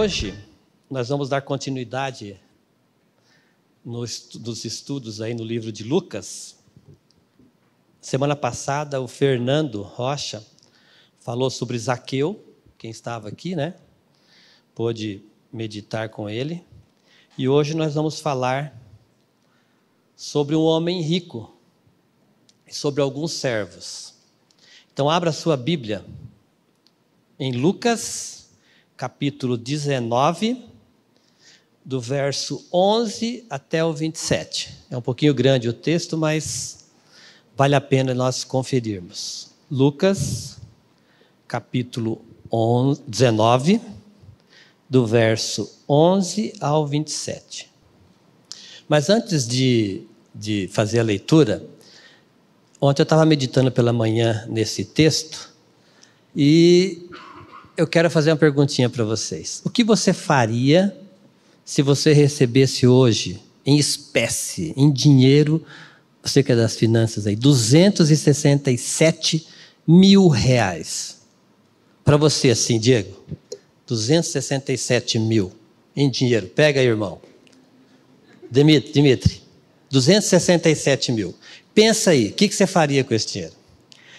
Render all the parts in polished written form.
Hoje nós vamos dar continuidade dos estudos aí no livro de Lucas. Semana passada o Fernando Rocha falou sobre Zaqueu, quem estava aqui, né? Pôde meditar com ele. E hoje nós vamos falar sobre um homem rico e sobre alguns servos. Então abra sua Bíblia em Lucas, capítulo 19, do verso 11 até o 27. É um pouquinho grande o texto, mas vale a pena nós conferirmos. Lucas, capítulo 19, do verso 11 ao 27. Mas antes de fazer a leitura, ontem eu estava meditando pela manhã nesse texto e eu quero fazer uma perguntinha para vocês. O que você faria se você recebesse hoje, em espécie, em dinheiro, você que é das finanças aí, 267 mil reais? Para você assim, Diego, 267 mil em dinheiro. Pega aí, irmão. Dimitri, 267 mil. Pensa aí, o que você faria com esse dinheiro?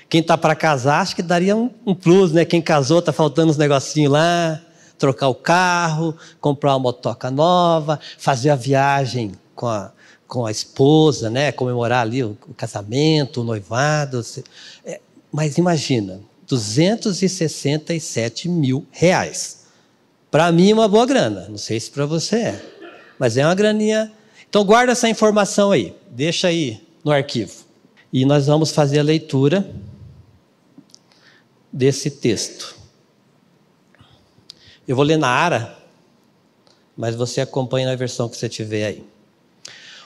Quem está para casar, acho que daria um plus, né? Quem casou, está faltando uns negocinhos lá, trocar o carro, comprar uma motoca nova, fazer a viagem com a esposa, né? Comemorar ali o casamento, o noivado. Mas imagina, 267 mil reais. Para mim é uma boa grana, não sei se para você é, mas é uma graninha. Então guarda essa informação aí, deixa aí no arquivo. E nós vamos fazer a leitura desse texto. Eu vou ler na Ara, mas você acompanha na versão que você tiver aí.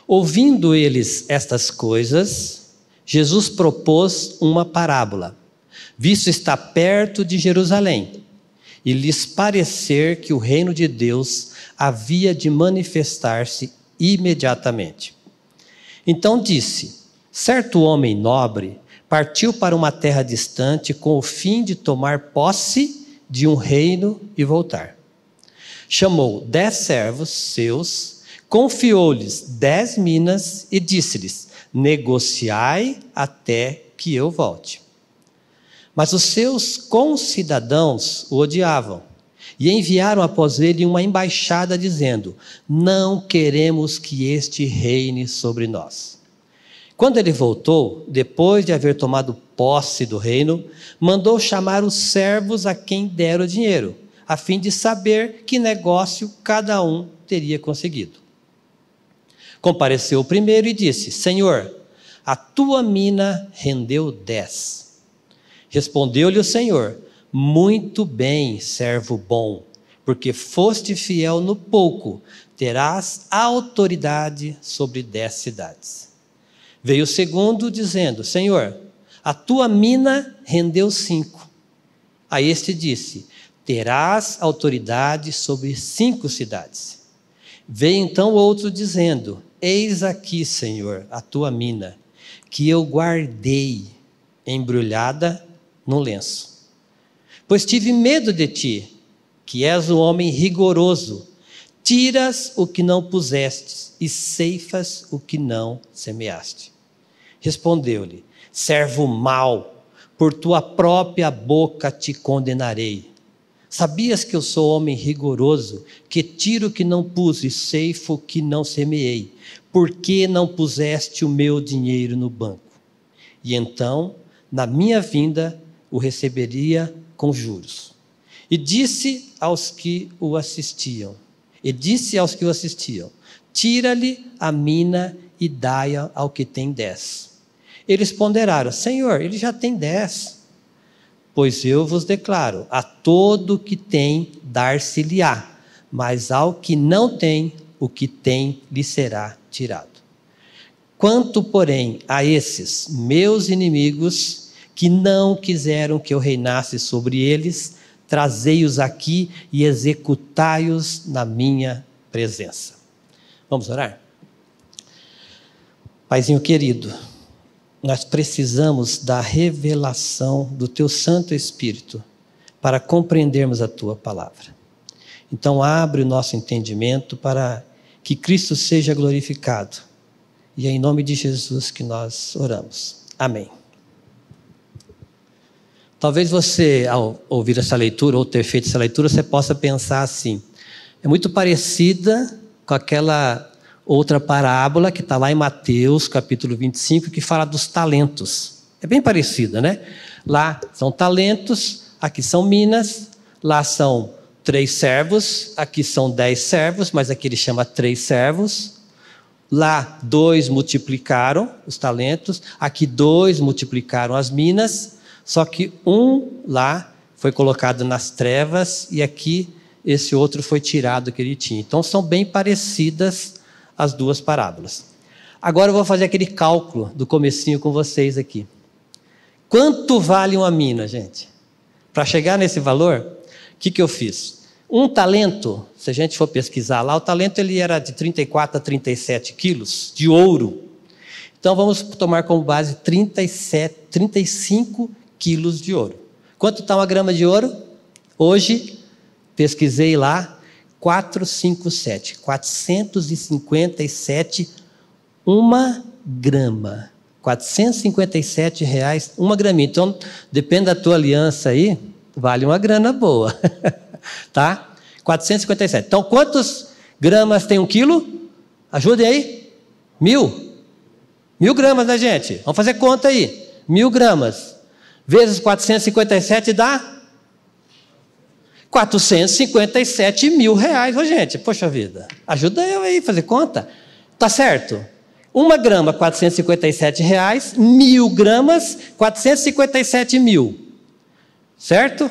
Ouvindo eles estas coisas, Jesus propôs uma parábola, visto estar perto de Jerusalém, e lhes parecer que o reino de Deus havia de manifestar-se imediatamente. Então disse: certo homem nobre partiu para uma terra distante com o fim de tomar posse de um reino e voltar. Chamou 10 servos seus, confiou-lhes 10 minas e disse-lhes: negociai até que eu volte. Mas os seus concidadãos o odiavam e enviaram após ele uma embaixada dizendo: não queremos que este reine sobre nós. Quando ele voltou, depois de haver tomado posse do reino, mandou chamar os servos a quem dera o dinheiro, a fim de saber que negócio cada um teria conseguido. Compareceu o primeiro e disse: Senhor, a tua mina rendeu 10. Respondeu-lhe o Senhor: muito bem, servo bom, porque foste fiel no pouco, terás autoridade sobre 10 cidades. Veio o segundo dizendo: Senhor, a tua mina rendeu 5. A este disse: terás autoridade sobre 5 cidades. Veio então outro dizendo: eis aqui, Senhor, a tua mina, que eu guardei embrulhada no lenço. Pois tive medo de ti, que és um homem rigoroso, tiras o que não pusestes e ceifas o que não semeaste. Respondeu-lhe: servo mau, por tua própria boca te condenarei. Sabias que eu sou homem rigoroso, que tiro o que não pus e ceifo o que não semeei? Por que não puseste o meu dinheiro no banco? E então, na minha vinda, o receberia com juros. E disse aos que o assistiam: tira-lhe a mina e dai-a ao que tem 10. Eles ponderaram: Senhor, ele já tem 10. Pois eu vos declaro, a todo o que tem, dar-se-lhe-á, mas ao que não tem, o que tem lhe será tirado. Quanto, porém, a esses meus inimigos, que não quiseram que eu reinasse sobre eles, trazei-os aqui e executai-os na minha presença. Vamos orar? Paizinho querido, nós precisamos da revelação do Teu Santo Espírito para compreendermos a Tua palavra. Então abre o nosso entendimento para que Cristo seja glorificado. E é em nome de Jesus que nós oramos. Amém. Talvez você, ao ouvir essa leitura, ou ter feito essa leitura, você possa pensar assim: é muito parecida com aquela outra parábola que está lá em Mateus, capítulo 25, que fala dos talentos. É bem parecida, né? Lá são talentos, aqui são minas, lá são 3 servos, aqui são 10 servos, mas aqui ele chama 3 servos. Lá 2 multiplicaram os talentos, aqui 2 multiplicaram as minas, só que um lá foi colocado nas trevas e aqui esse outro foi tirado que ele tinha. Então são bem parecidas as duas parábolas. Agora eu vou fazer aquele cálculo do comecinho com vocês aqui. Quanto vale uma mina, gente? Para chegar nesse valor, o que eu fiz? Um talento, se a gente for pesquisar lá, o talento ele era de 34 a 37 quilos de ouro. Então vamos tomar como base 35 quilos de ouro. Quanto está uma grama de ouro? Hoje, pesquisei lá, 457, uma grama. R$457, uma graminha. Então, depende da tua aliança aí, vale uma grana boa. Tá? 457. Então, quantas gramas tem 1 quilo? Ajudem aí. 1.000. 1.000 gramas, né, gente? Vamos fazer conta aí. 1.000 gramas. Vezes 457 dá? R$457 mil. Ô, gente, poxa vida. Ajuda eu aí a fazer conta. Tá certo? 1 grama, R$457. 1.000 gramas, 457 mil. Certo?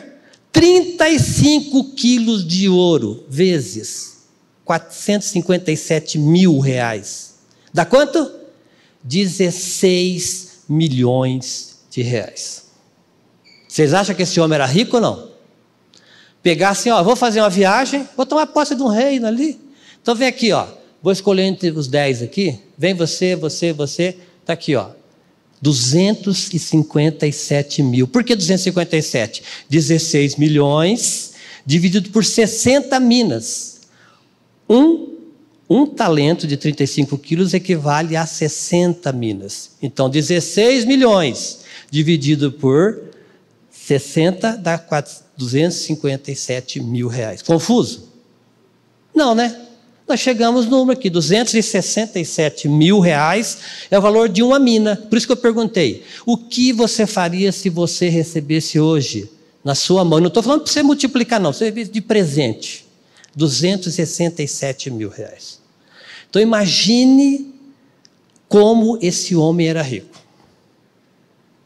35 quilos de ouro vezes R$457 mil. Dá quanto? 16 milhões de reais. Vocês acham que esse homem era rico ou não? Pegar assim, ó, vou fazer uma viagem, vou tomar posse de um reino ali. Então vem aqui, ó, vou escolher entre os 10 aqui. Vem você, tá aqui, ó. 257 mil. Por que 257? 16 milhões dividido por 60 minas. Um talento de 35 quilos equivale a 60 minas. Então, 16 milhões dividido por 60 dá 257 mil reais. Confuso? Não, né? Nós chegamos no número aqui, 267 mil reais é o valor de uma mina. Por isso que eu perguntei, o que você faria se você recebesse hoje na sua mão? Não estou falando para você multiplicar não, você de presente. 267 mil reais. Então imagine como esse homem era rico.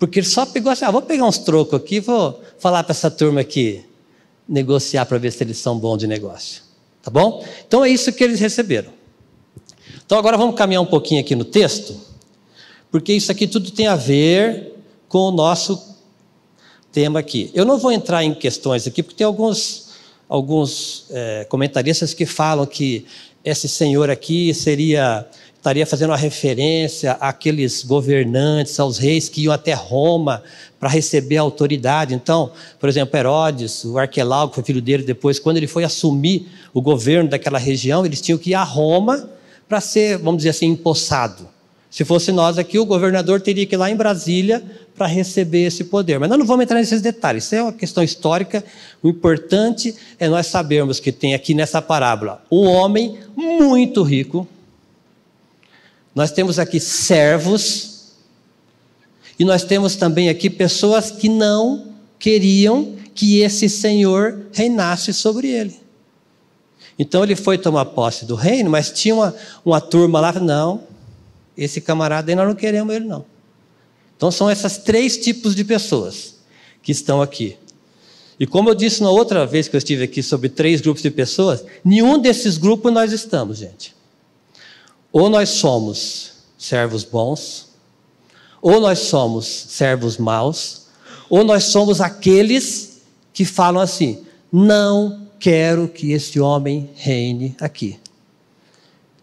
Porque ele só pegou assim, vou pegar uns trocos aqui, vou falar para essa turma aqui, negociar para ver se eles são bons de negócio. Tá bom? Então é isso que eles receberam. Então agora vamos caminhar um pouquinho aqui no texto, porque isso aqui tudo tem a ver com o nosso tema aqui. Eu não vou entrar em questões aqui, porque tem alguns comentaristas que falam que esse senhor aqui estaria fazendo uma referência àqueles governantes, aos reis que iam até Roma para receber a autoridade. Então, por exemplo, Herodes, o Arquelau, que foi filho dele depois, quando ele foi assumir o governo daquela região, eles tinham que ir a Roma para ser, vamos dizer assim, empossado. Se fosse nós aqui, o governador teria que ir lá em Brasília para receber esse poder. Mas nós não vamos entrar nesses detalhes, isso é uma questão histórica. O importante é nós sabermos que tem aqui nessa parábola um homem muito rico. Nós temos aqui servos, e nós temos também aqui pessoas que não queriam que esse senhor reinasse sobre ele. Então ele foi tomar posse do reino, mas tinha uma turma lá, não, esse camarada aí nós não queremos ele não. Então são esses 3 tipos de pessoas que estão aqui. E como eu disse na outra vez que eu estive aqui sobre 3 grupos de pessoas, nenhum desses grupos nós estamos, gente. Ou nós somos servos bons, ou nós somos servos maus, ou nós somos aqueles que falam assim, não quero que esse homem reine aqui.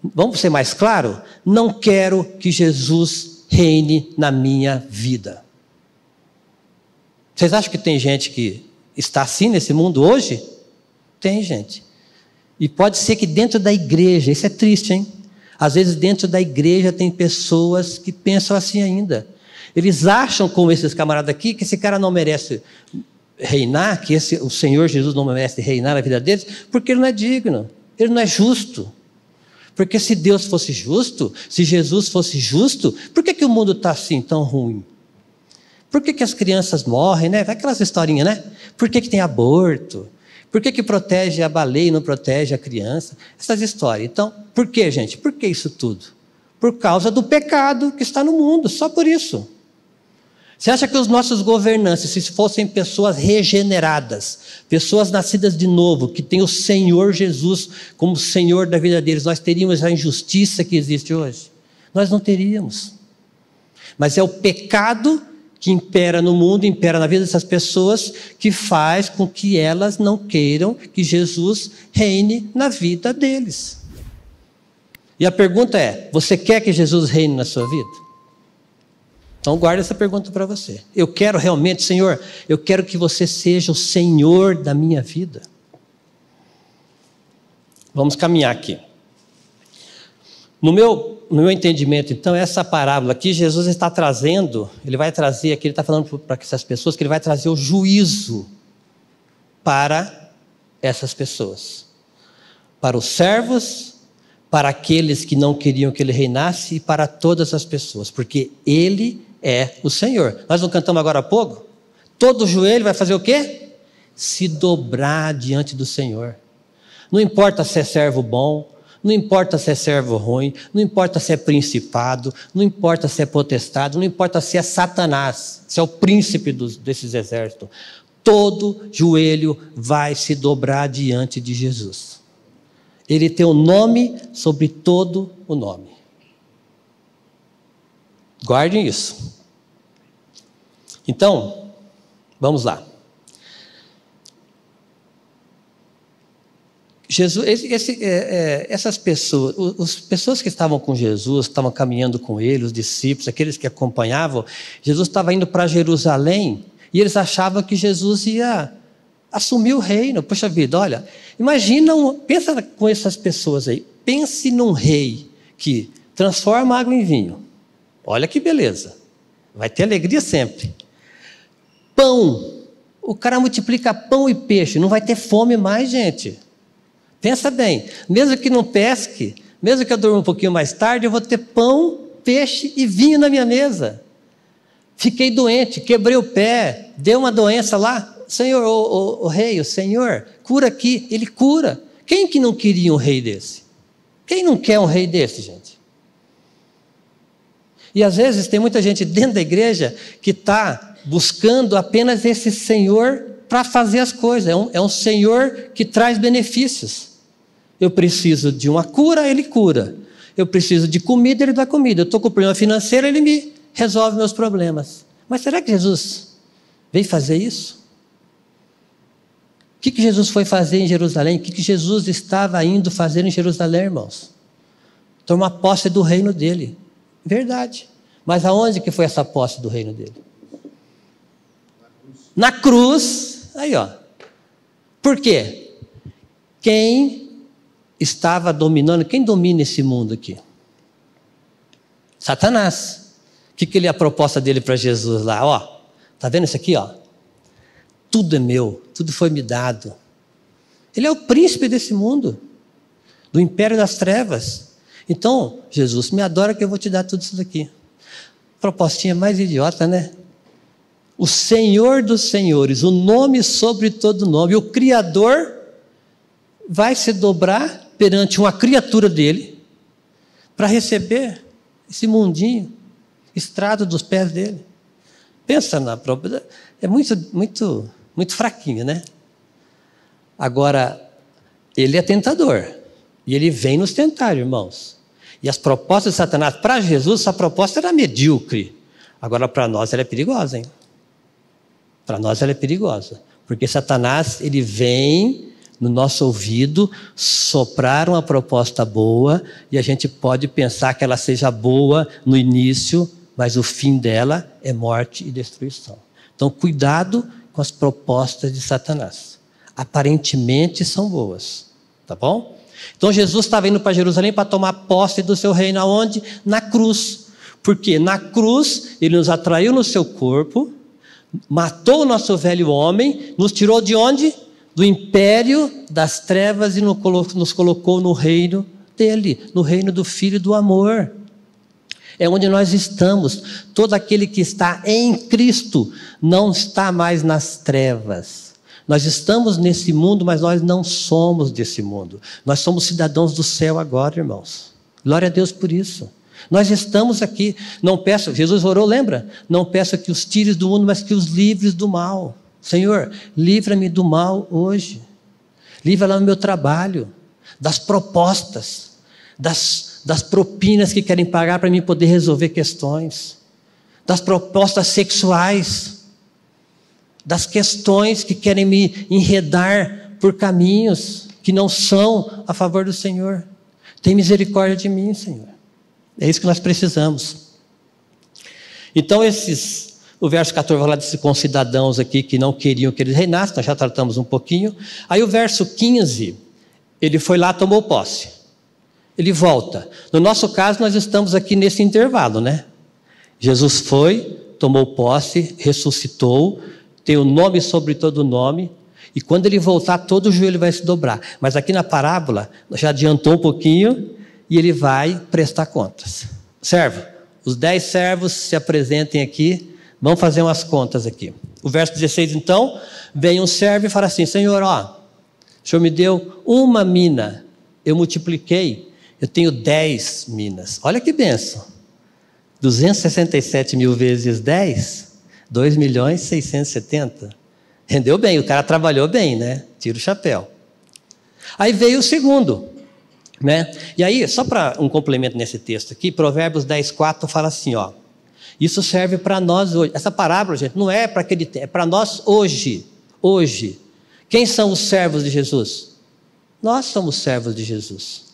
Vamos ser mais claro? Não quero que Jesus reine na minha vida. Vocês acham que tem gente que está assim nesse mundo hoje? Tem gente. E pode ser que dentro da igreja, isso é triste, hein? Às vezes dentro da igreja tem pessoas que pensam assim ainda. Eles acham, como esses camaradas aqui, que esse cara não merece reinar, que o Senhor Jesus não merece reinar na vida deles, porque ele não é digno, ele não é justo. Porque se Deus fosse justo, se Jesus fosse justo, por que o mundo está assim tão ruim? Por que as crianças morrem, né? Vai aquelas historinhas, né? Por que tem aborto? Por que protege a baleia e não protege a criança? Essas histórias. Então, por que, gente? Por que isso tudo? Por causa do pecado que está no mundo, só por isso. Você acha que os nossos governantes, se fossem pessoas regeneradas, pessoas nascidas de novo, que têm o Senhor Jesus como Senhor da vida deles, nós teríamos a injustiça que existe hoje? Nós não teríamos. Mas é o pecado que impera no mundo, impera na vida dessas pessoas, que faz com que elas não queiram que Jesus reine na vida deles. E a pergunta é, você quer que Jesus reine na sua vida? Então guarda essa pergunta para você. Eu quero realmente, Senhor, eu quero que você seja o Senhor da minha vida. Vamos caminhar aqui. No meu entendimento, então, essa parábola aqui, Jesus está trazendo, ele vai trazer aqui, ele está falando para essas pessoas que ele vai trazer o juízo para essas pessoas. Para os servos, para aqueles que não queriam que ele reinasse e para todas as pessoas, porque ele é o Senhor. Nós não cantamos agora há pouco? Todo joelho vai fazer o quê? Se dobrar diante do Senhor. Não importa se é servo bom, não importa se é servo ruim, não importa se é principado, não importa se é potestade, não importa se é Satanás, se é o príncipe desses exércitos. Todo joelho vai se dobrar diante de Jesus. Ele tem o nome sobre todo o nome. Guardem isso. Então, vamos lá. Jesus, essas pessoas, as pessoas que estavam com Jesus, estavam caminhando com ele, os discípulos, aqueles que acompanhavam, Jesus estava indo para Jerusalém e eles achavam que Jesus ia assumir o reino. Poxa vida, olha, imagina, pensa com essas pessoas aí, pense num rei que transforma água em vinho. Olha que beleza, vai ter alegria sempre. Pão, o cara multiplica pão e peixe, não vai ter fome mais, gente. Pensa bem, mesmo que não pesque, mesmo que eu durma um pouquinho mais tarde, eu vou ter pão, peixe e vinho na minha mesa. Fiquei doente, quebrei o pé, deu uma doença lá. Senhor, o rei, o Senhor, cura aqui. Ele cura. Quem que não queria um rei desse? Quem não quer um rei desse, gente? E às vezes tem muita gente dentro da igreja que está buscando apenas esse Senhor para fazer as coisas. É um Senhor que traz benefícios. Eu preciso de uma cura, Ele cura. Eu preciso de comida, Ele dá comida. Eu estou com problema financeiro, Ele me resolve meus problemas. Mas será que Jesus veio fazer isso? O que Jesus foi fazer em Jerusalém? O que Jesus estava indo fazer em Jerusalém, irmãos? Tomar posse do reino dele. Verdade. Mas aonde que foi essa posse do reino dele? Na cruz. Aí, ó. Por quê? Quem estava dominando, quem domina esse mundo aqui? Satanás. O que ele é a proposta dele para Jesus lá? Ó, tá vendo isso aqui, ó? Tudo é meu, tudo foi me dado. Ele é o príncipe desse mundo, do império das trevas. Então, Jesus, me adora que eu vou te dar tudo isso daqui. Propostinha mais idiota, né? O Senhor dos senhores, o nome sobre todo nome, o Criador vai se dobrar perante uma criatura dele para receber esse mundinho, estrado dos pés dele. Pensa na própria... É muito fraquinho, né? Agora, ele é tentador. E ele vem nos tentar, irmãos. E as propostas de Satanás, para Jesus, essa proposta era medíocre. Agora, para nós, ela é perigosa, hein? Para nós, ela é perigosa. Porque Satanás, ele vem no nosso ouvido soprar uma proposta boa e a gente pode pensar que ela seja boa no início, mas o fim dela é morte e destruição. Então, cuidado com as propostas de Satanás. Aparentemente são boas, Tá bom? Então Jesus estava indo para Jerusalém para tomar posse do seu reino. Aonde? Na cruz. Porque na cruz ele nos atraiu no seu corpo, matou o nosso velho homem, nos tirou de onde? Do império das trevas e nos colocou no reino dele, no reino do Filho do amor. É onde nós estamos. Todo aquele que está em Cristo não está mais nas trevas. Nós estamos nesse mundo, mas nós não somos desse mundo. Nós somos cidadãos do céu agora, irmãos. Glória a Deus por isso. Nós estamos aqui. Não peço, Jesus orou, lembra? Não peço que os tires do mundo, mas que os livres do mal. Senhor, livra-me do mal hoje. Livra-me do meu trabalho, das propostas, das propinas que querem pagar para mim poder resolver questões, das propostas sexuais, das questões que querem me enredar por caminhos que não são a favor do Senhor. Tem misericórdia de mim, Senhor. É isso que nós precisamos. Então o verso 14 fala desses concidadãos aqui que não queriam que eles reinassem, nós já tratamos um pouquinho. Aí o verso 15, ele foi lá, tomou posse. Ele volta. No nosso caso, nós estamos aqui nesse intervalo, né? Jesus foi, tomou posse, ressuscitou, tem o nome sobre todo nome, e quando ele voltar, todo o joelho vai se dobrar. Mas aqui na parábola, já adiantou um pouquinho, e ele vai prestar contas. Servo, os 10 servos se apresentem aqui, vamos fazer umas contas aqui. O verso 16, então, vem um servo e fala assim: Senhor, o Senhor me deu uma mina, eu multipliquei, eu tenho 10 minas. Olha que bênção. 267 mil vezes 10, 2.670.000. Rendeu bem, o cara trabalhou bem, né? Tira o chapéu. Aí veio o segundo, né? E aí, só para um complemento nesse texto aqui, Provérbios 10:4 fala assim, isso serve para nós hoje. Essa parábola, gente, não é para aquele tempo, é para nós hoje. Hoje. Quem são os servos de Jesus? Nós somos servos de Jesus.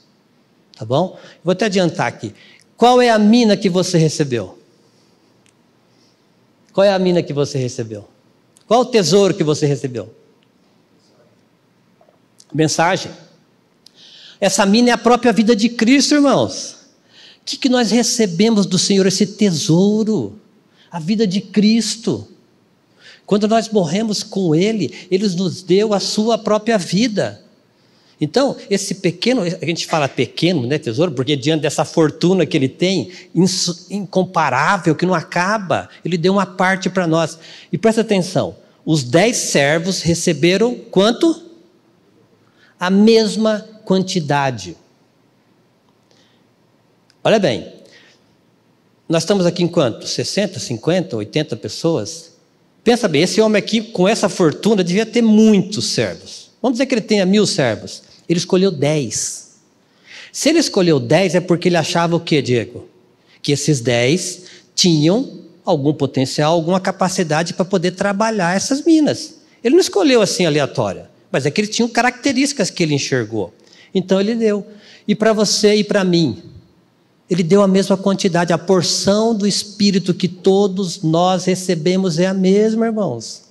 Tá bom? Vou até adiantar aqui. Qual é a mina que você recebeu? Qual é a mina que você recebeu? Qual o tesouro que você recebeu? Mensagem. Essa mina é a própria vida de Cristo, irmãos. O que nós recebemos do Senhor? Esse tesouro. A vida de Cristo. Quando nós morremos com Ele, Ele nos deu a sua própria vida. Então, esse pequeno, a gente fala pequeno, né, tesouro, porque diante dessa fortuna que ele tem, incomparável, que não acaba, ele deu uma parte para nós. E presta atenção, os 10 servos receberam quanto? A mesma quantidade. Olha bem, nós estamos aqui em quanto? 60, 50, 80 pessoas? Pensa bem, esse homem aqui, com essa fortuna, devia ter muitos servos. Vamos dizer que ele tenha 1000 servos. Ele escolheu 10. Se ele escolheu 10, é porque ele achava o quê, Diego? Que esses 10 tinham algum potencial, alguma capacidade para poder trabalhar essas minas. Ele não escolheu assim aleatória, mas é que ele tinha características que ele enxergou. Então ele deu. E para você e para mim, ele deu a mesma quantidade. A porção do Espírito que todos nós recebemos é a mesma, irmãos.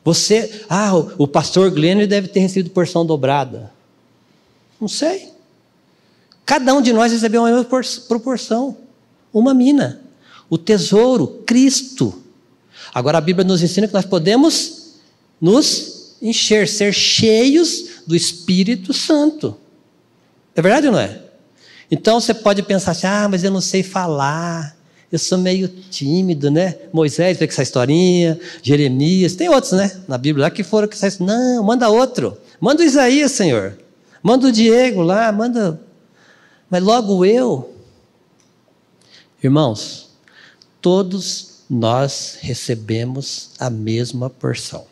Você, o pastor Glenn deve ter recebido porção dobrada. Não sei. Cada um de nós recebeu a mesma proporção. Uma mina. O tesouro, Cristo. Agora a Bíblia nos ensina que nós podemos nos encher, ser cheios do Espírito Santo. É verdade ou não é? Então você pode pensar assim, mas eu não sei falar. Eu sou meio tímido, né? Moisés veio com essa historinha, Jeremias, tem outros, né? Na Bíblia lá que foram com essa historinha. Não, manda outro. Manda o Isaías, Senhor. Manda o Diego lá, manda. Mas logo eu. Irmãos, todos nós recebemos a mesma porção.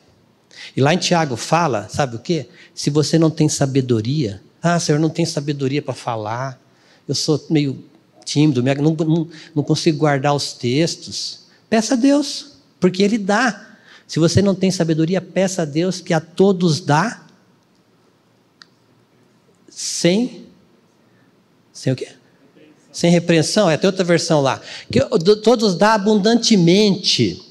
E lá em Tiago fala, sabe o quê? Se você não tem sabedoria, Senhor, não tem sabedoria para falar, eu sou meio tímido, não consigo guardar os textos. Peça a Deus, porque Ele dá. Se você não tem sabedoria, peça a Deus que a todos dá sem o quê? Sem repreensão. Tem outra versão lá. Que todos dá abundantemente.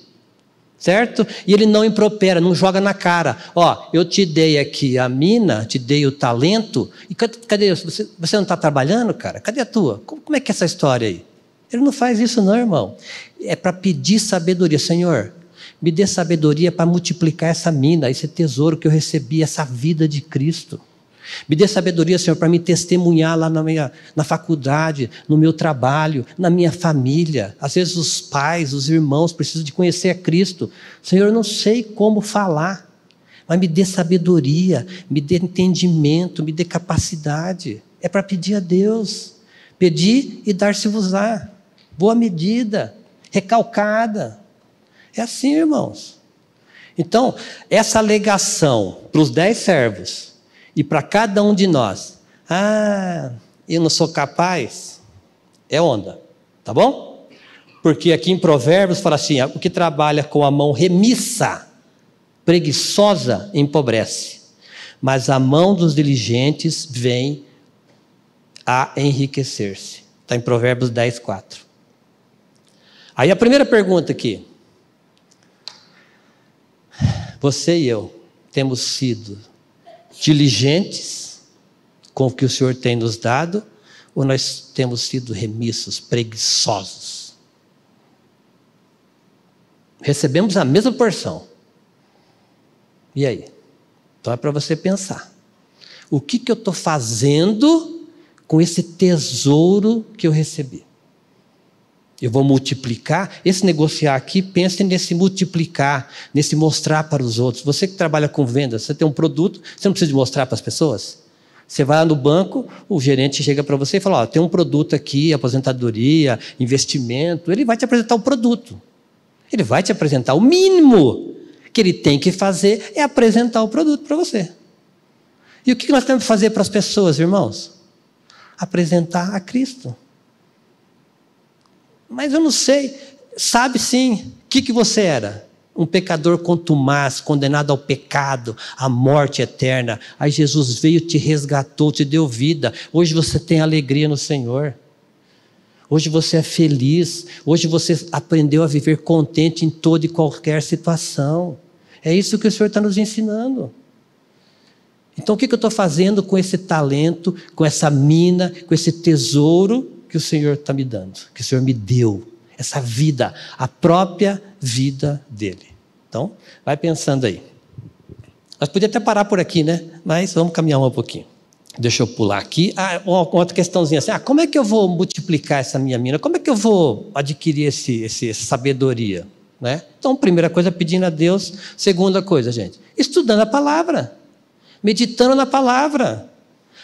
certo? E ele não impropera, não joga na cara. Ó, eu te dei aqui a mina, te dei o talento, e cadê? Você não está trabalhando, cara? Cadê a tua? Como é que é essa história aí? Ele não faz isso não, irmão. É para pedir sabedoria. Senhor, me dê sabedoria para multiplicar essa mina, esse tesouro que eu recebi, essa vida de Cristo. Me dê sabedoria, Senhor, para me testemunhar lá na faculdade, no meu trabalho, na minha família. Às vezes os pais, os irmãos precisam de conhecer a Cristo. Senhor, eu não sei como falar, mas me dê sabedoria, me dê entendimento, me dê capacidade. É para pedir a Deus. Pedir e dar-se-vos-á. Boa medida, recalcada. É assim, irmãos. Então, essa alegação para os 10 servos e para cada um de nós, eu não sou capaz, é onda, tá bom? Porque aqui em Provérbios fala assim, o que trabalha com a mão remissa, preguiçosa, empobrece, mas a mão dos diligentes vem a enriquecer-se. Está em Provérbios 10, 4. Aí a primeira pergunta aqui, você e eu temos sido diligentes com o que o Senhor tem nos dado, ou nós temos sido remissos, preguiçosos? Recebemos a mesma porção. E aí? Então é para você pensar. O que eu estou fazendo com esse tesouro que eu recebi? Eu vou multiplicar. Esse negociar aqui, pense nesse multiplicar, nesse mostrar para os outros. Você que trabalha com vendas, você tem um produto, você não precisa de mostrar para as pessoas? Você vai lá no banco, o gerente chega para você e fala, tem um produto aqui, aposentadoria, investimento. Ele vai te apresentar o produto. Ele vai te apresentar. O mínimo que ele tem que fazer é apresentar o produto para você. E o que nós temos que fazer para as pessoas, irmãos? Apresentar a Cristo. Mas eu não sei, sabe sim, o que você era? Um pecador contumaz, condenado ao pecado, à morte eterna. Aí Jesus veio, te resgatou, te deu vida. Hoje você tem alegria no Senhor. Hoje você é feliz. Hoje você aprendeu a viver contente em toda e qualquer situação. É isso que o Senhor está nos ensinando. Então o que eu estou fazendo com esse talento, com essa mina, com esse tesouro que o Senhor está me dando, que o Senhor me deu, essa vida, a própria vida dele. Então, vai pensando aí. Nós podíamos até parar por aqui, né? Mas vamos caminhar um pouquinho. Deixa eu pular aqui. Uma outra questãozinha assim, como é que eu vou multiplicar essa minha mina? Como é que eu vou adquirir essa sabedoria? Né? Então, primeira coisa, pedindo a Deus. Segunda coisa, gente, estudando a palavra, meditando na palavra,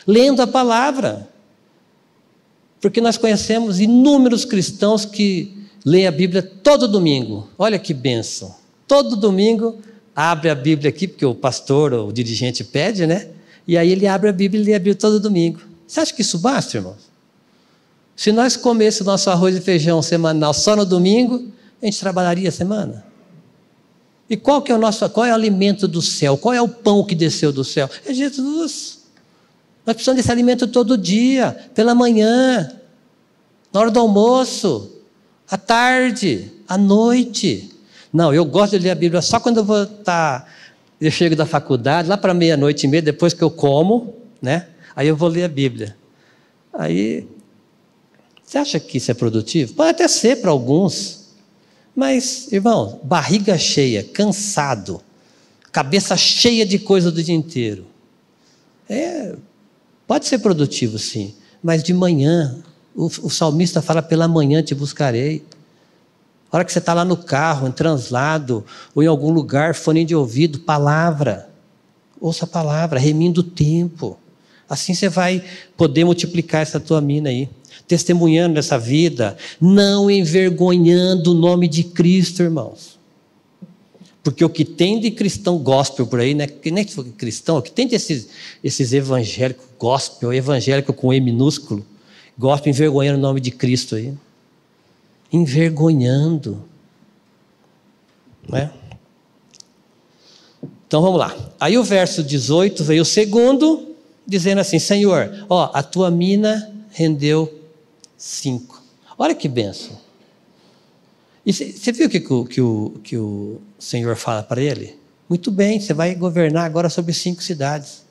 lendo a palavra. Porque nós conhecemos inúmeros cristãos que leem a Bíblia todo domingo. Olha que bênção. Todo domingo abre a Bíblia aqui, porque o pastor ou o dirigente pede, né? E aí ele abre a Bíblia e lê a Bíblia todo domingo. Você acha que isso basta, irmãos? Se nós comêssemos nosso arroz e feijão semanal só no domingo, a gente trabalharia a semana. E qual é o alimento do céu? Qual é o pão que desceu do céu? É Jesus. Nós precisamos desse alimento todo dia, pela manhã, na hora do almoço, à tarde, à noite. Não, eu gosto de ler a Bíblia só quando eu chego da faculdade, lá para 00:30, depois que eu como, né? Aí eu vou ler a Bíblia. Aí, você acha que isso é produtivo? Pode até ser para alguns, mas, irmão, barriga cheia, cansado, cabeça cheia de coisa do dia inteiro. Pode ser produtivo, sim, mas de manhã, o salmista fala, pela manhã te buscarei. A hora que você está lá no carro, em translado, ou em algum lugar, fone de ouvido, palavra. Ouça a palavra, remindo o tempo. Assim você vai poder multiplicar essa tua mina aí. Testemunhando essa vida, não envergonhando o nome de Cristo, irmãos. Porque o que tem de cristão gospel por aí, né? Que nem cristão, o que tem desses evangélicos gospel, evangélico com E minúsculo, gospel envergonhando o nome de Cristo aí. Envergonhando. Né? Então vamos lá. Aí o verso 18 veio o segundo, dizendo assim, Senhor, a tua mina rendeu 5. Olha que bênção. E você viu que o Senhor fala para ele? Muito bem, você vai governar agora sobre 5 cidades.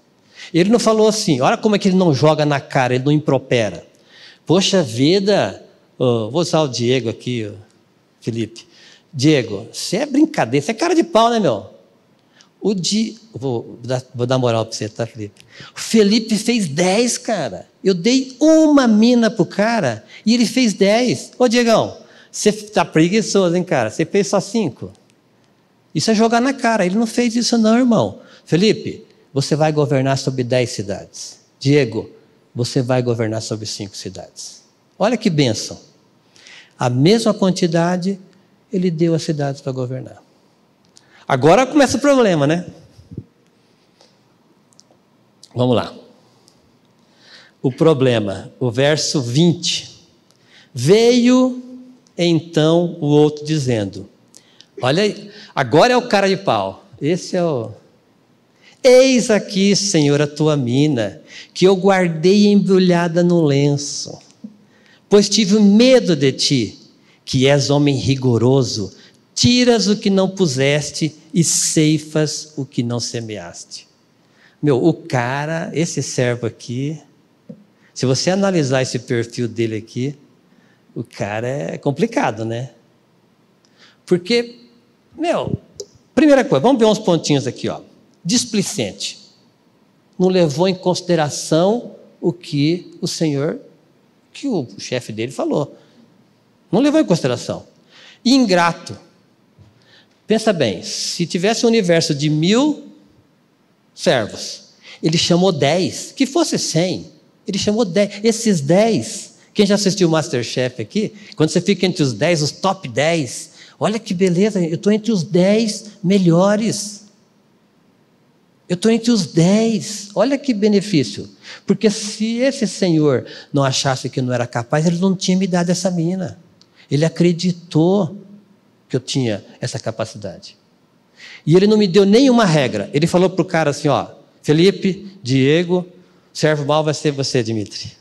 Ele não falou assim, olha como é que ele não joga na cara, ele não impropera. Poxa vida, vou usar o Diego aqui, Felipe. Diego, você é brincadeira, você é cara de pau, né, meu? Vou dar moral para você, tá, Felipe? O Felipe fez 10, cara. Eu dei uma mina pro cara e ele fez 10. Ô, Diegão, você tá preguiçoso, hein, cara? Você fez só 5. Isso é jogar na cara. Ele não fez isso não, irmão. Felipe, você vai governar sobre 10 cidades. Diego, você vai governar sobre 5 cidades. Olha que bênção. A mesma quantidade, ele deu as cidades para governar. Agora começa o problema, né? Vamos lá. O problema, o verso 20. Veio então o outro dizendo, olha aí, agora é o cara de pau. Esse é o... Eis aqui, Senhor, a tua mina, que eu guardei embrulhada no lenço, pois tive medo de ti, que és homem rigoroso, tiras o que não puseste e ceifas o que não semeaste. Meu, o cara, esse servo aqui, se você analisar esse perfil dele aqui, o cara é complicado, né? Porque, meu, primeira coisa, vamos ver uns pontinhos aqui, ó. Displicente. Não levou em consideração o que o Senhor, que o chefe dele falou. Não levou em consideração. Ingrato. Pensa bem, se tivesse um universo de 1000 servos, ele chamou 10, que fosse 100, ele chamou 10. Esses 10, quem já assistiu o MasterChef aqui, quando você fica entre os 10, os top 10, olha que beleza, eu estou entre os 10 melhores. Eu estou entre os 10, olha que benefício. Porque se esse senhor não achasse que não era capaz, ele não tinha me dado essa mina. Ele acreditou que eu tinha essa capacidade. E ele não me deu nenhuma regra. Ele falou para o cara assim, ó, Felipe, Diego, servo mal vai ser você, Dimitri.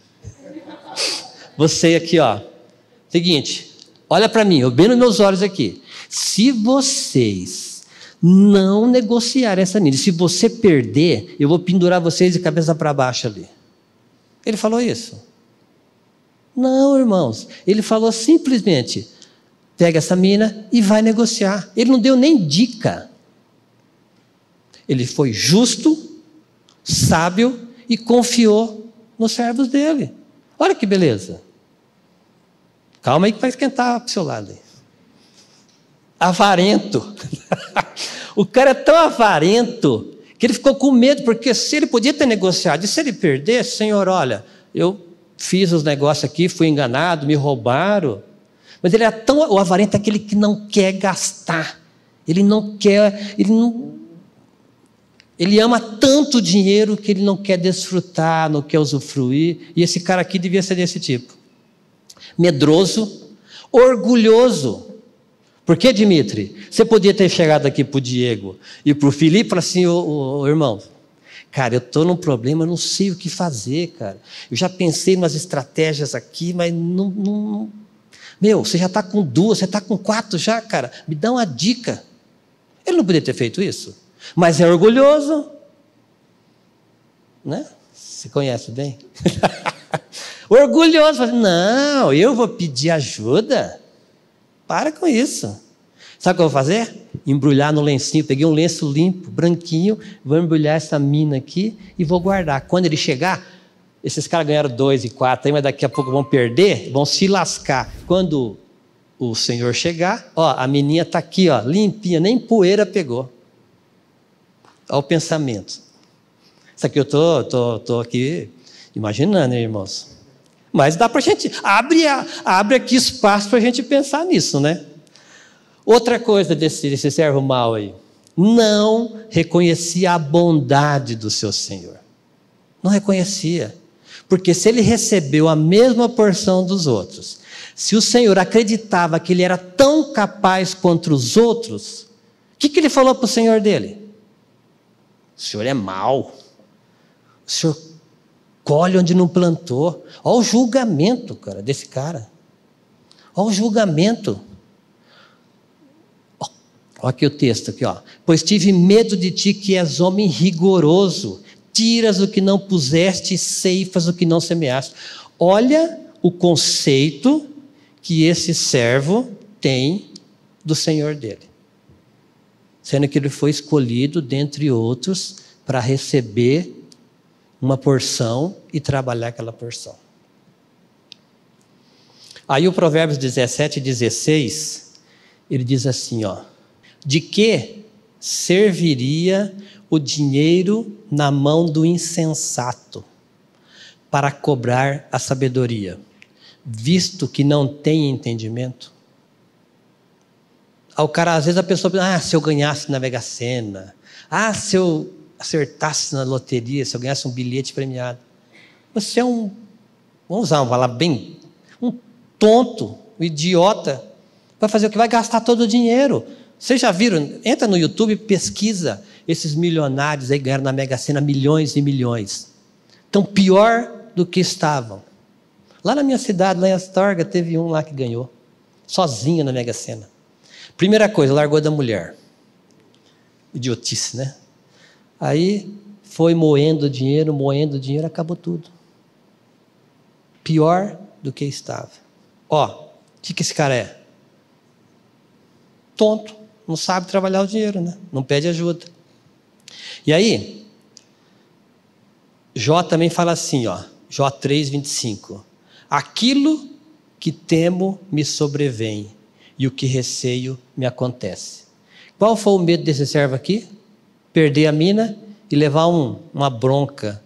Você aqui, ó. Seguinte, olha para mim, bem nos meus olhos aqui. Se vocês não negociarem essa mina, se você perder, eu vou pendurar vocês de cabeça para baixo ali. Ele falou isso? Não, irmãos. Ele falou simplesmente, pega essa mina e vai negociar. Ele não deu nem dica. Ele foi justo, sábio e confiou nos servos dele. Olha que beleza. Calma aí que vai esquentar para o seu lado. Avarento. O cara é tão avarento que ele ficou com medo, porque se ele podia ter negociado, e se ele perder, Senhor, olha, eu fiz os negócios aqui, fui enganado, me roubaram. Mas ele é tão... O avarento é aquele que não quer gastar. Ele não quer... Ele ama tanto o dinheiro que ele não quer desfrutar, não quer usufruir. E esse cara aqui devia ser desse tipo. Medroso, orgulhoso. Por que, Dimitri? Você podia ter chegado aqui para o Diego e para o Felipe e falar assim, ô, irmão, cara, eu estou num problema, eu não sei o que fazer, cara. Eu já pensei em umas estratégias aqui, mas não... Meu, você já está com 2, você está com 4 já, cara. Me dá uma dica. Ele não podia ter feito isso. Mas é orgulhoso. Né? Você conhece bem? Orgulhoso. Não, eu vou pedir ajuda. Para com isso. Sabe o que eu vou fazer? Embrulhar no lencinho. Peguei um lenço limpo, branquinho. Vou embrulhar essa mina aqui e vou guardar. Quando ele chegar, esses caras ganharam 2 e 4, mas daqui a pouco vão perder, vão se lascar. Quando o Senhor chegar, ó, a menina está aqui, ó, limpinha, nem poeira pegou. Olha o pensamento. Isso aqui eu tô aqui imaginando, hein, irmãos? Mas dá para a gente... Abre aqui espaço para a gente pensar nisso, né? Outra coisa desse servo mau aí. Não reconhecia a bondade do seu Senhor. Não reconhecia. Porque se ele recebeu a mesma porção dos outros, se o Senhor acreditava que ele era tão capaz contra os outros, o que ele falou para o Senhor dele? O Senhor é mau. O Senhor colhe onde não plantou. Olha o julgamento, cara, desse cara. Olha o julgamento. Olha aqui o texto, aqui, ó. Pois tive medo de ti, que és homem rigoroso, tiras o que não puseste e ceifas o que não semeaste. Olha o conceito que esse servo tem do Senhor dele. Sendo que ele foi escolhido, dentre outros, para receber uma porção e trabalhar aquela porção. Aí o Provérbios 17:16, ele diz assim, ó: de que serviria o dinheiro na mão do insensato para cobrar a sabedoria, visto que não tem entendimento? O cara, às vezes a pessoa pensa, se eu ganhasse na Mega Sena, se eu acertasse na loteria, se eu ganhasse um bilhete premiado. Você é vamos usar uma palavra bem, um tonto, um idiota, vai fazer o que? Vai gastar todo o dinheiro. Vocês já viram? Entra no YouTube e pesquisa esses milionários aí ganharam na Mega Sena milhões e milhões. Estão pior do que estavam. Lá na minha cidade, lá em Astorga, teve um lá que ganhou, sozinho na Mega Sena. Primeira coisa, largou da mulher. Idiotice, né? Aí foi moendo dinheiro, acabou tudo. Pior do que estava. O que esse cara é? Tonto, não sabe trabalhar o dinheiro, né? Não pede ajuda. E aí, Jó também fala assim, Jó 3:25. Aquilo que temo me sobrevém, e o que receio me acontece. Qual foi o medo desse servo aqui? Perder a mina e levar uma bronca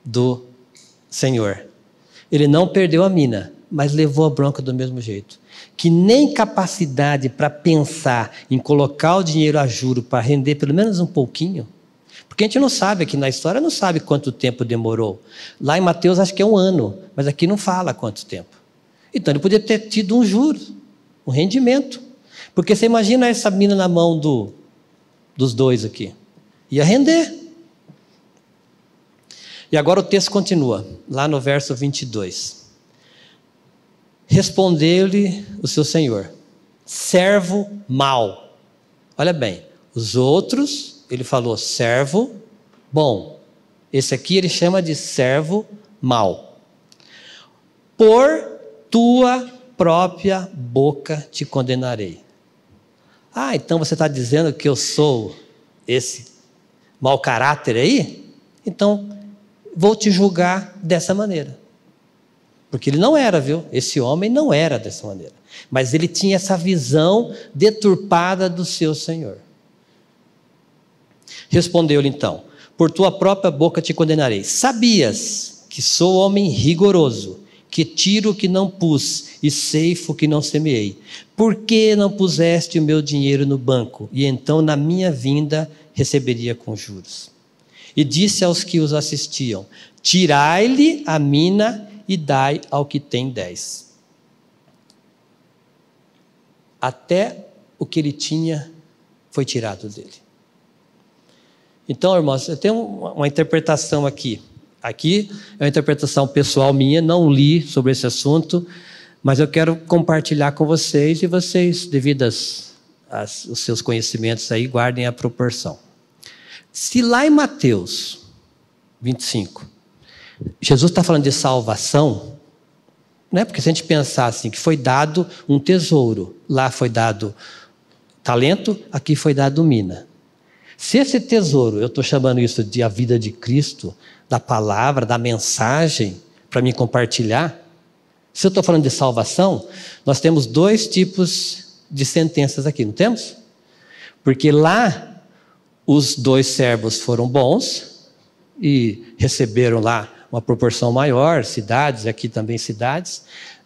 do Senhor. Ele não perdeu a mina, mas levou a bronca do mesmo jeito. Que nem capacidade para pensar em colocar o dinheiro a juro para render pelo menos um pouquinho. Porque a gente não sabe, aqui na história não sabe quanto tempo demorou. Lá em Mateus acho que é 1 ano, mas aqui não fala quanto tempo. Então ele poderia ter tido um juro, um rendimento. Porque você imagina essa mina na mão dos dois aqui. Ia render. E agora o texto continua, lá no verso 22. Respondeu-lhe o seu senhor: servo mau. Olha bem, os outros, ele falou servo bom. Esse aqui ele chama de servo mau. Por tua própria boca te condenarei. Então você está dizendo que eu sou esse mau caráter aí? Então vou te julgar dessa maneira. Porque ele não era, viu? Esse homem não era dessa maneira. Mas ele tinha essa visão deturpada do seu Senhor. Respondeu-lhe então: por tua própria boca te condenarei. Sabias que sou homem rigoroso, que tiro o que não pus e ceifo o que não semeei. Por que não puseste o meu dinheiro no banco? E então na minha vinda receberia com juros. E disse aos que os assistiam: tirai-lhe a mina e dai ao que tem 10. Até o que ele tinha foi tirado dele. Então, irmãos, eu tenho uma interpretação aqui. Aqui é uma interpretação pessoal minha, não li sobre esse assunto, mas eu quero compartilhar com vocês e vocês, devido os seus conhecimentos aí, guardem a proporção. Se lá em Mateus 25, Jesus está falando de salvação, né? Porque se a gente pensar assim, que foi dado um tesouro, lá foi dado talento, aqui foi dado mina. Se esse tesouro, eu estou chamando isso de a vida de Cristo, da palavra, da mensagem, para me compartilhar, se eu estou falando de salvação, nós temos 2 tipos de sentenças aqui, não temos? Porque lá, os 2 servos foram bons e receberam lá uma proporção maior, cidades, aqui também cidades,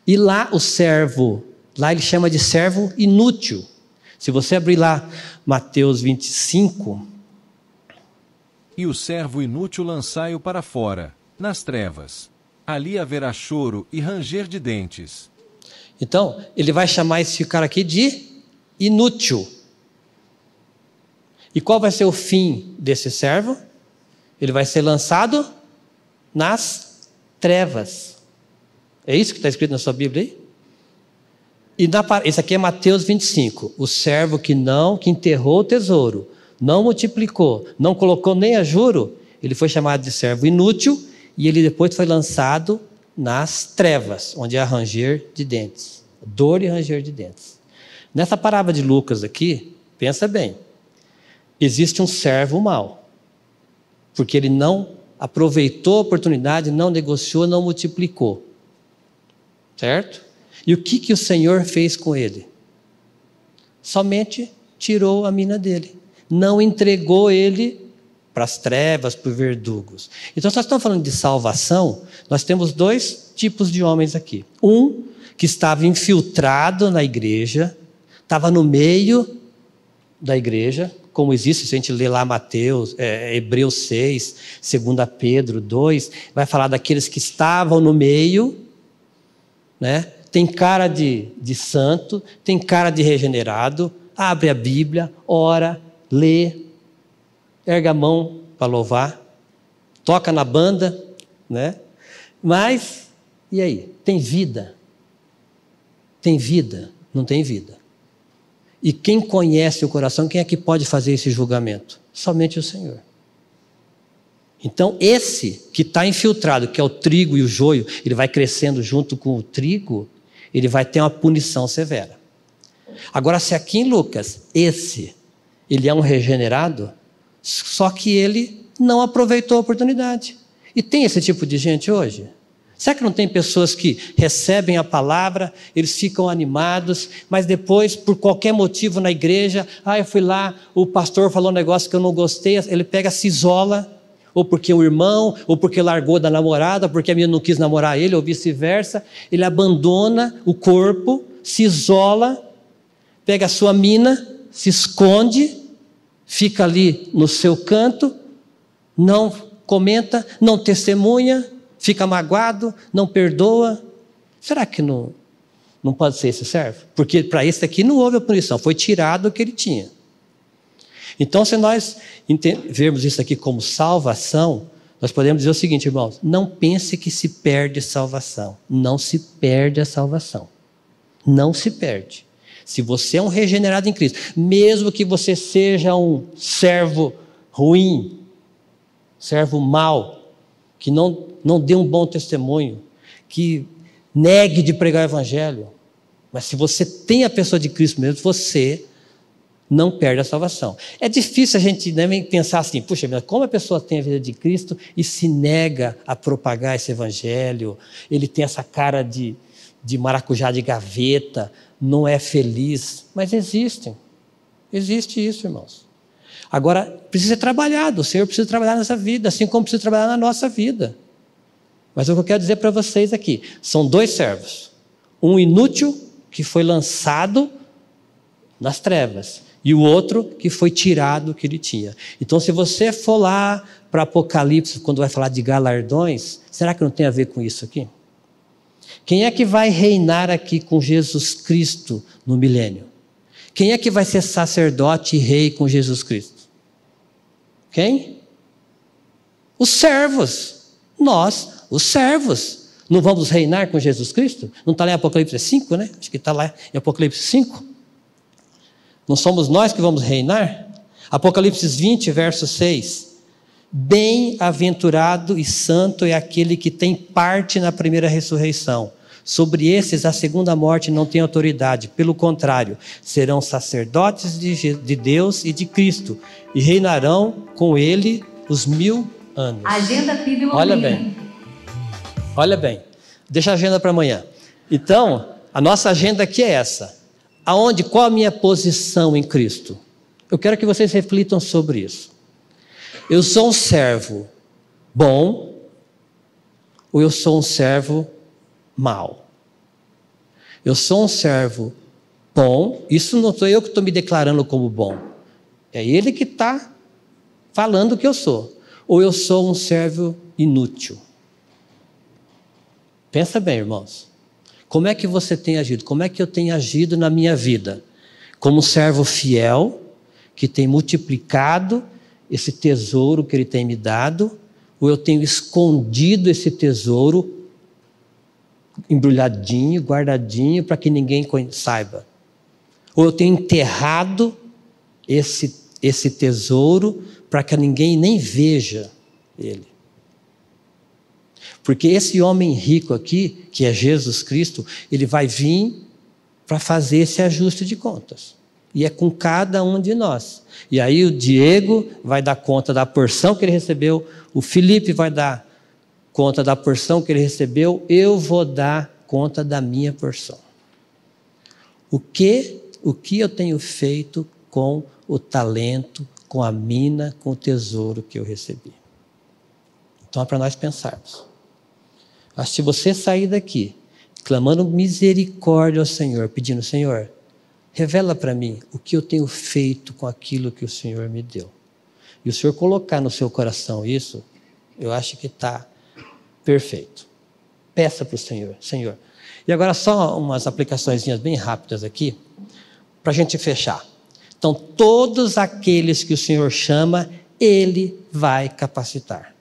e lá o servo, lá ele chama de servo inútil. Se você abrir lá Mateus 25... E o servo inútil lançai-o para fora, nas trevas. Ali haverá choro e ranger de dentes. Então, ele vai chamar esse cara aqui de inútil. E qual vai ser o fim desse servo? Ele vai ser lançado nas trevas. É isso que está escrito na sua Bíblia aí? Esse aqui é Mateus 25. O servo que enterrou o tesouro, não multiplicou, não colocou nem a juro, ele foi chamado de servo inútil e ele depois foi lançado nas trevas, onde há ranger de dentes. Dor e ranger de dentes. Nessa parábola de Lucas aqui, pensa bem. Existe um servo mau, porque ele não aproveitou a oportunidade, não negociou, não multiplicou. Certo? E o que o Senhor fez com ele? Somente tirou a mina dele. Não entregou ele para as trevas, para os verdugos. Então, se nós estamos falando de salvação, nós temos dois tipos de homens aqui. Um que estava infiltrado na igreja, estava no meio da igreja, como existe, se a gente ler lá Mateus, Hebreus 6, 2 Pedro 2, vai falar daqueles que estavam no meio, né? Tem cara de santo, tem cara de regenerado, abre a Bíblia, ora, lê, erga a mão para louvar, toca na banda, né? Mas, e aí? Tem vida? Tem vida? Não tem vida. E quem conhece o coração, quem é que pode fazer esse julgamento? Somente o Senhor. Então, esse que está infiltrado, que é o trigo e o joio, ele vai crescendo junto com o trigo, ele vai ter uma punição severa. Agora, se aqui em Lucas, ele é um regenerado, só que ele não aproveitou a oportunidade. E tem esse tipo de gente hoje? Será que não tem pessoas que recebem a palavra, eles ficam animados, mas depois, por qualquer motivo na igreja, eu fui lá, o pastor falou um negócio que eu não gostei, ele pega, se isola, ou porque o irmão, ou porque largou da namorada, ou porque a menina não quis namorar ele, ou vice-versa, ele abandona o corpo, se isola, pega a sua mina, se esconde, fica ali no seu canto, não comenta, não testemunha, fica magoado, não perdoa. Será que não pode ser esse servo? Porque para esse aqui não houve a punição, foi tirado o que ele tinha. Então, se nós vermos isso aqui como salvação, nós podemos dizer o seguinte, irmãos, não pense que se perde salvação. Não se perde a salvação. Não se perde. Se você é um regenerado em Cristo, mesmo que você seja um servo ruim, servo mau, que não dê um bom testemunho, que negue de pregar o evangelho, mas se você tem a pessoa de Cristo mesmo, você não perde a salvação. É difícil a gente pensar assim, puxa, como a pessoa tem a vida de Cristo e se nega a propagar esse evangelho, ele tem essa cara de maracujá de gaveta, não é feliz, mas existe isso, irmãos. Agora, precisa ser trabalhado, o Senhor precisa trabalhar nessa vida, assim como precisa trabalhar na nossa vida. Mas o que eu quero dizer para vocês aqui, são dois servos, um inútil que foi lançado nas trevas, e o outro que foi tirado o que ele tinha. Então, se você for lá para Apocalipse, quando vai falar de galardões, será que não tem a ver com isso aqui? Quem é que vai reinar aqui com Jesus Cristo no milênio? Quem é que vai ser sacerdote e rei com Jesus Cristo? Quem? Os servos. Nós, os servos. Não vamos reinar com Jesus Cristo? Não está lá em Apocalipse 5, né? Acho que está lá em Apocalipse 5. Não somos nós que vamos reinar? Apocalipse 20, verso 6. Bem-aventurado e santo é aquele que tem parte na primeira ressurreição. Sobre esses a segunda morte não tem autoridade. Pelo contrário, serão sacerdotes de Deus e de Cristo e reinarão com ele os 1000 anos. Agenda PIB Londrina. Olha bem. Deixa a agenda para amanhã. Então, a nossa agenda aqui é essa. Qual a minha posição em Cristo? Eu quero que vocês reflitam sobre isso. Eu sou um servo bom ou eu sou um servo mau? Eu sou um servo bom, isso não sou eu que estou me declarando como bom, é ele que está falando que eu sou. Ou eu sou um servo inútil? Pensa bem, irmãos. Como é que você tem agido? Como é que eu tenho agido na minha vida? Como um servo fiel, que tem multiplicado esse tesouro que ele tem me dado, ou eu tenho escondido esse tesouro embrulhadinho, guardadinho, para que ninguém saiba. Ou eu tenho enterrado esse tesouro para que ninguém nem veja ele. Porque esse homem rico aqui, que é Jesus Cristo, ele vai vir para fazer esse ajuste de contas. E é com cada um de nós. E aí o Diego vai dar conta da porção que ele recebeu, o Felipe vai dar conta da porção que ele recebeu, eu vou dar conta da minha porção. O que eu tenho feito com o talento, com a mina, com o tesouro que eu recebi? Então é para nós pensarmos. Mas se você sair daqui clamando misericórdia ao Senhor, pedindo, Senhor, revela para mim o que eu tenho feito com aquilo que o Senhor me deu. E o Senhor colocar no seu coração isso, eu acho que está perfeito. Peça para o Senhor, Senhor. E agora só umas aplicações bem rápidas aqui, para a gente fechar. Então, todos aqueles que o Senhor chama, Ele vai capacitar.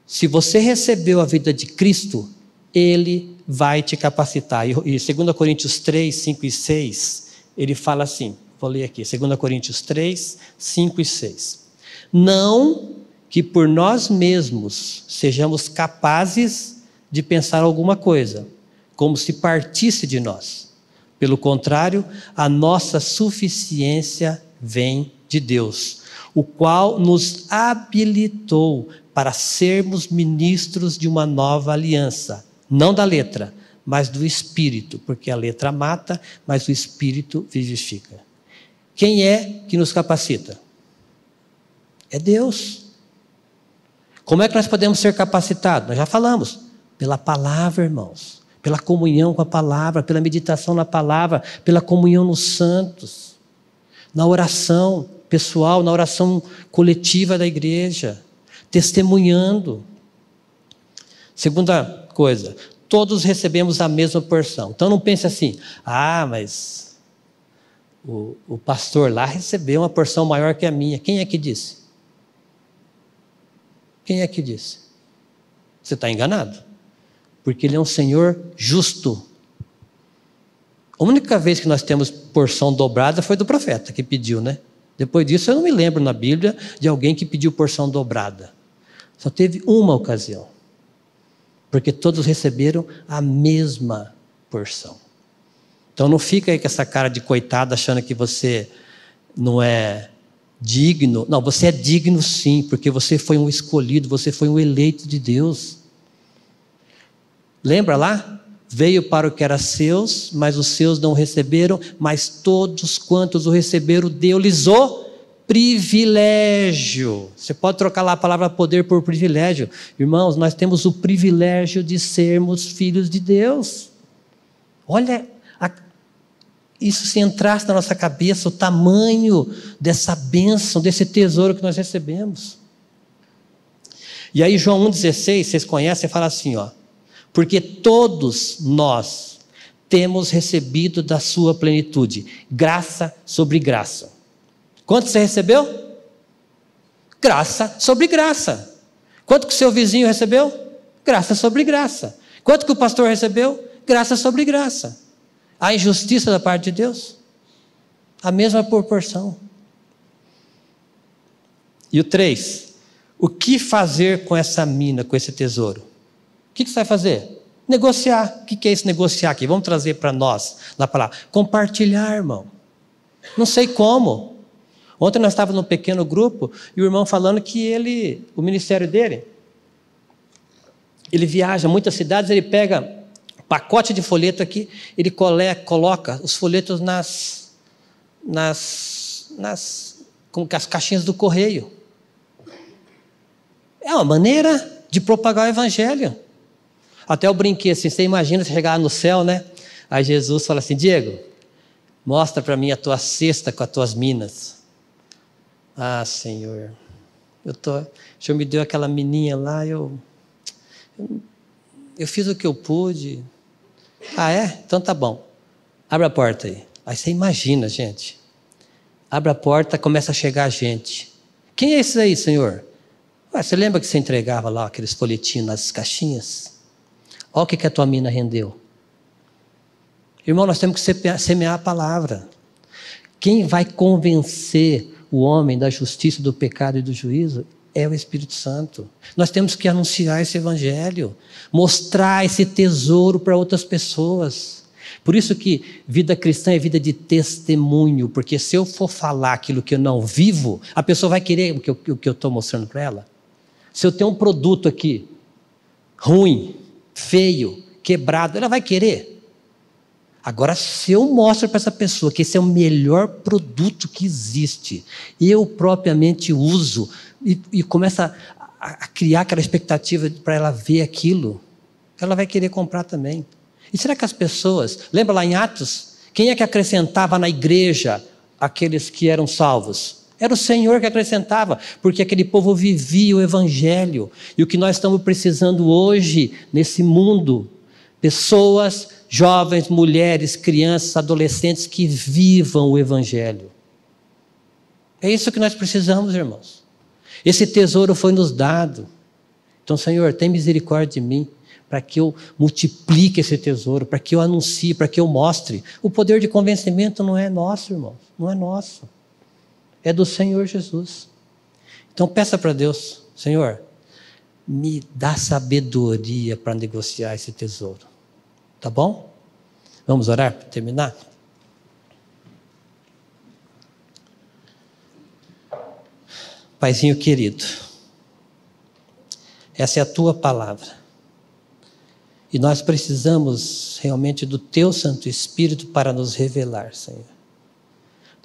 Se você recebeu a vida de Cristo, Ele vai te capacitar. E 2 Coríntios 3, 5 e 6, ele fala assim, vou ler aqui, 2 Coríntios 3, 5 e 6. Não que por nós mesmos sejamos capazes de pensar alguma coisa, como se partisse de nós. Pelo contrário, a nossa suficiência vem de Deus, o qual nos habilitou para sermos ministros de uma nova aliança, não da letra, mas do Espírito, porque a letra mata, mas o Espírito vivifica. Quem é que nos capacita? É Deus. Como é que nós podemos ser capacitados? Nós já falamos, pela palavra, irmãos, pela comunhão com a palavra, pela meditação na palavra, pela comunhão nos santos, na oração pessoal, na oração coletiva da igreja, testemunhando. Segunda coisa, todos recebemos a mesma porção. Então não pense assim, mas o pastor lá recebeu uma porção maior que a minha. Quem é que disse? Quem é que disse? Você está enganado. Porque Ele é um Senhor justo. A única vez que nós temos porção dobrada foi do profeta que pediu, né? Depois disso eu não me lembro na Bíblia de alguém que pediu porção dobrada. Só teve uma ocasião. Porque todos receberam a mesma porção. Então não fica aí com essa cara de coitado achando que você não é digno. Não, você é digno sim, porque você foi um escolhido, você foi um eleito de Deus. Lembra lá? Veio para o que era seus, mas os seus não receberam, mas todos quantos o receberam, deu-lhes o privilégio. Você pode trocar lá a palavra poder por privilégio. Irmãos, nós temos o privilégio de sermos filhos de Deus. Olha, isso se entrasse na nossa cabeça, o tamanho dessa bênção, desse tesouro que nós recebemos. E aí João 1,16, vocês conhecem, fala assim, porque todos nós temos recebido da sua plenitude, graça sobre graça. Quanto você recebeu? Graça sobre graça. Quanto que o seu vizinho recebeu? Graça sobre graça. Quanto que o pastor recebeu? Graça sobre graça. A injustiça da parte de Deus? A mesma proporção. E o 3, o que fazer com essa mina, com esse tesouro? O que você vai fazer? Negociar. O que é isso negociar aqui? Vamos trazer para nós, na palavra. Compartilhar, irmão. Não sei como. Ontem nós estávamos num pequeno grupo e o irmão falando que o ministério dele, ele viaja muitas cidades, ele pega pacote de folheto aqui, ele coloca os folhetos com as caixinhas do correio. É uma maneira de propagar o evangelho. Até eu brinquei assim, você imagina você chegar no céu, né? Aí Jesus fala assim, Diego, mostra para mim a tua cesta com as tuas minas. Ah, Senhor, o Senhor me deu aquela mininha lá, eu fiz o que eu pude. Ah, é? Então tá bom. Abre a porta aí. Aí você imagina, gente. Abre a porta, começa a chegar gente. Quem é esse aí, Senhor? Você lembra que você entregava lá aqueles folhetinhos nas caixinhas? Olha o que a tua mina rendeu. Irmão, nós temos que semear a palavra. Quem vai convencer o homem da justiça, do pecado e do juízo é o Espírito Santo. Nós temos que anunciar esse evangelho, mostrar esse tesouro para outras pessoas. Por isso que vida cristã é vida de testemunho, porque se eu for falar aquilo que eu não vivo, a pessoa vai querer o que eu estou mostrando para ela. Se eu tenho um produto aqui, ruim, feio, quebrado, ela vai querer. Agora, se eu mostro para essa pessoa que esse é o melhor produto que existe, eu propriamente uso, e começa a criar aquela expectativa para ela ver aquilo, ela vai querer comprar também. E será que as pessoas, lembra lá em Atos, quem é que acrescentava na igreja aqueles que eram salvos? Era o Senhor que acrescentava, porque aquele povo vivia o evangelho. E o que nós estamos precisando hoje, nesse mundo, pessoas, jovens, mulheres, crianças, adolescentes que vivam o evangelho. É isso que nós precisamos, irmãos. Esse tesouro foi nos dado. Então, Senhor, tem misericórdia de mim, para que eu multiplique esse tesouro, para que eu anuncie, para que eu mostre. O poder de convencimento não é nosso, irmãos, não é nosso. É do Senhor Jesus. Então peça para Deus, Senhor, me dá sabedoria para negociar esse tesouro. Tá bom? Vamos orar para terminar? Paizinho querido, essa é a tua palavra. E nós precisamos realmente do teu Santo Espírito para nos revelar, Senhor.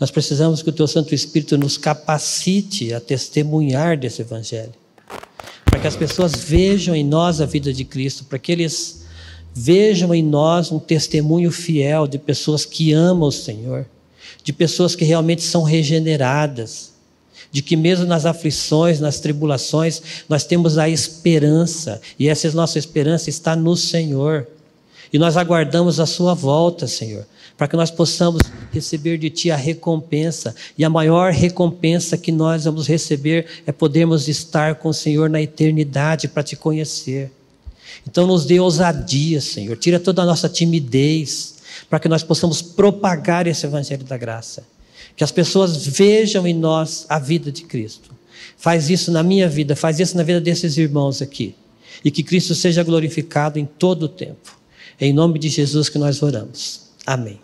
Nós precisamos que o teu Santo Espírito nos capacite a testemunhar desse evangelho. Para que as pessoas vejam em nós a vida de Cristo, para que eles vejam em nós um testemunho fiel de pessoas que amam o Senhor, de pessoas que realmente são regeneradas, de que mesmo nas aflições, nas tribulações, nós temos a esperança, e essa nossa esperança está no Senhor. E nós aguardamos a sua volta, Senhor, para que nós possamos receber de Ti a recompensa, e a maior recompensa que nós vamos receber é podermos estar com o Senhor na eternidade para Te conhecer. Então nos dê ousadia, Senhor, tira toda a nossa timidez, para que nós possamos propagar esse evangelho da graça. Que as pessoas vejam em nós a vida de Cristo. Faz isso na minha vida, faz isso na vida desses irmãos aqui. E que Cristo seja glorificado em todo o tempo. É em nome de Jesus que nós oramos. Amém.